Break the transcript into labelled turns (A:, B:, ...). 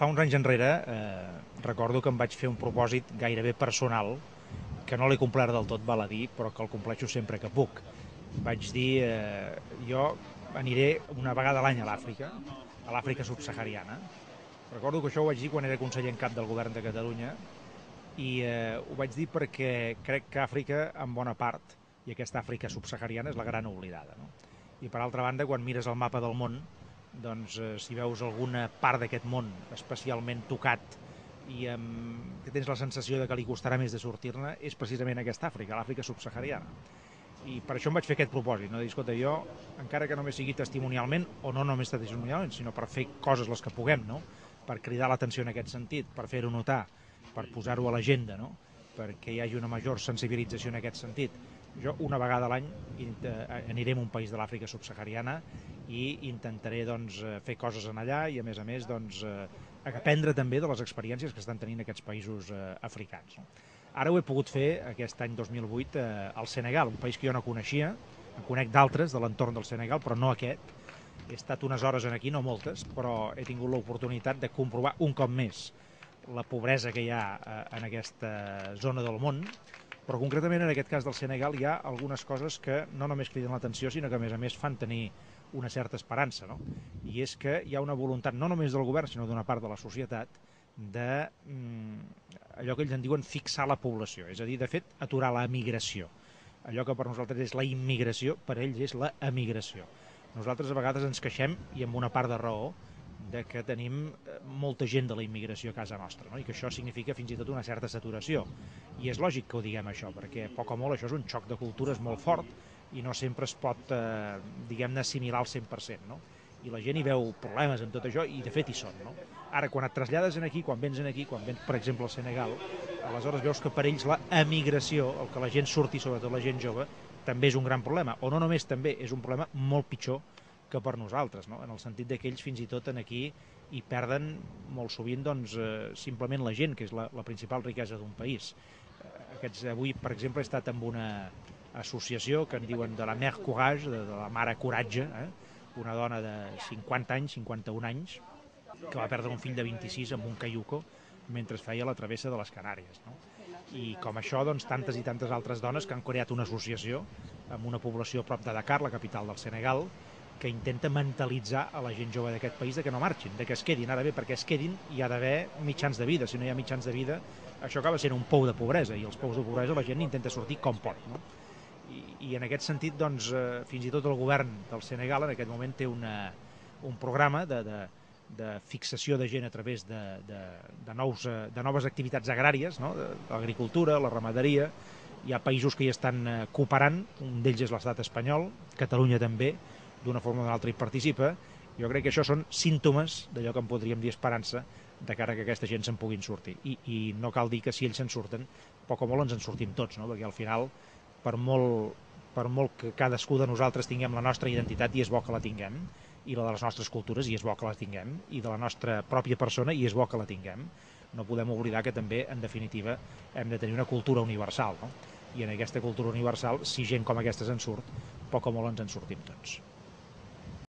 A: Fa uns anys enrere recordo que em vaig fer un propòsit gairebé personal, que no l'he complert del tot, val a dir, però que el compleixo sempre que puc. Vaig dir, jo aniré una vegada a l'any a l'Àfrica subsahariana. Recordo que això ho vaig dir quan era conseller en cap del govern de Catalunya i ho vaig dir perquè crec que Àfrica, en bona part, i aquesta Àfrica subsahariana és la gran oblidada. No? I per altra banda, quan mires el mapa del món, doncs si veus alguna part d'aquest món especialment tocat i que tens la sensació de que li costarà més de sortir-ne, és precisament aquesta Àfrica, l'Àfrica subsahariana. I per això em vaig fer aquest propòsit, no? De dir, escolta, jo, encara que només sigui testimonialment, o no només testimonialment, sinó per fer coses les que puguem, no? Per cridar l'atenció en aquest sentit, per fer-ho notar, per posar-ho a l'agenda, no? Perquè hi hagi una major sensibilització en aquest sentit. Jo una vegada a l'any aniré a un país de l'Àfrica subsahariana i intentaré doncs, fer coses en allà i a més doncs, aprendre també de les experiències que estan tenint aquests països africans. No? Ara ho he pogut fer aquest any 2008 al Senegal, un país que jo no coneixia, en conec d'altres de l'entorn del Senegal, però no aquest. He estat unes hores aquí, no moltes, però he tingut l'oportunitat de comprovar un cop més la pobresa que hi ha en aquesta zona del món, però concretament en aquest cas del Senegal hi ha algunes coses que no només criden l'atenció, sinó que a més fan tenir una certa esperança, no? I és que hi ha una voluntat no només del govern, sinó d'una part de la societat de allò que ells en diuen fixar la població, és a dir, de fet, aturar la migració. Allò que per nosaltres és la immigració, per ells és la emigració. Nosaltres a vegades ens queixem, i amb una part de raó, de que tenim molta gent de la immigració a casa nostra, no? I que això significa fins i tot una certa saturació. I és lògic que ho diguem això, perquè poc o molt això és un xoc de cultures molt fort i no sempre es pot, diguem-ne, assimilar al 100%, no? I la gent hi veu problemes en tot això, i de fet hi són, no? Ara, quan et trasllades aquí, quan vens aquí, quan vens, per exemple, al Senegal, aleshores veus que per ells la emigració, el que la gent surti, sobretot la gent jove, també és un gran problema, o no només també, és un problema molt pitjor que per nosaltres, no? En el sentit que ells fins i tot aquí hi perden molt sovint doncs, simplement la gent, que és la principal riquesa d'un país. Avui, per exemple, he estat amb una associació que en diuen de la Mère Courage, de la Mare Coratge, una dona de 50 anys, 51 anys, que va perdre un fill de 26 amb un caiuco mentre feia la travessa de les Canàries. No? I com això, doncs, tantes i tantes altres dones que han creat una associació amb una població a prop de Dakar, la capital del Senegal, que intenta mentalitzar a la gent jove d'aquest país de que no marxin, de que es quedin. Ara bé, perquè es quedin hi ha d'haver mitjans de vida. Si no hi ha mitjans de vida, això acaba sent un pou de pobresa, i els pous de pobresa la gent intenta sortir com pot. No? I en aquest sentit, doncs, fins i tot el govern del Senegal en aquest moment té un programa de fixació de gent a través de noves activitats agràries, no? L'agricultura, la ramaderia. Hi ha països que hi estan cooperant, un d'ells és l'estat espanyol, Catalunya també, d'una forma o d'una altra hi participa. Jo crec que això són símptomes d'allò que en podríem dir esperança de cara que aquesta gent se'n puguin sortir. I no cal dir que si ells se'n surten, poc o molt ens en sortim tots, no? Perquè al final, per molt que cadascú de nosaltres tinguem la nostra identitat, i és bo que la tinguem, i la de les nostres cultures, i és bo que la tinguem, i de la nostra pròpia persona, i és bo que la tinguem, no podem oblidar que també, en definitiva, hem de tenir una cultura universal, no? I en aquesta cultura universal, si gent com aquesta se'n surt, poc o molt ens en sortim tots.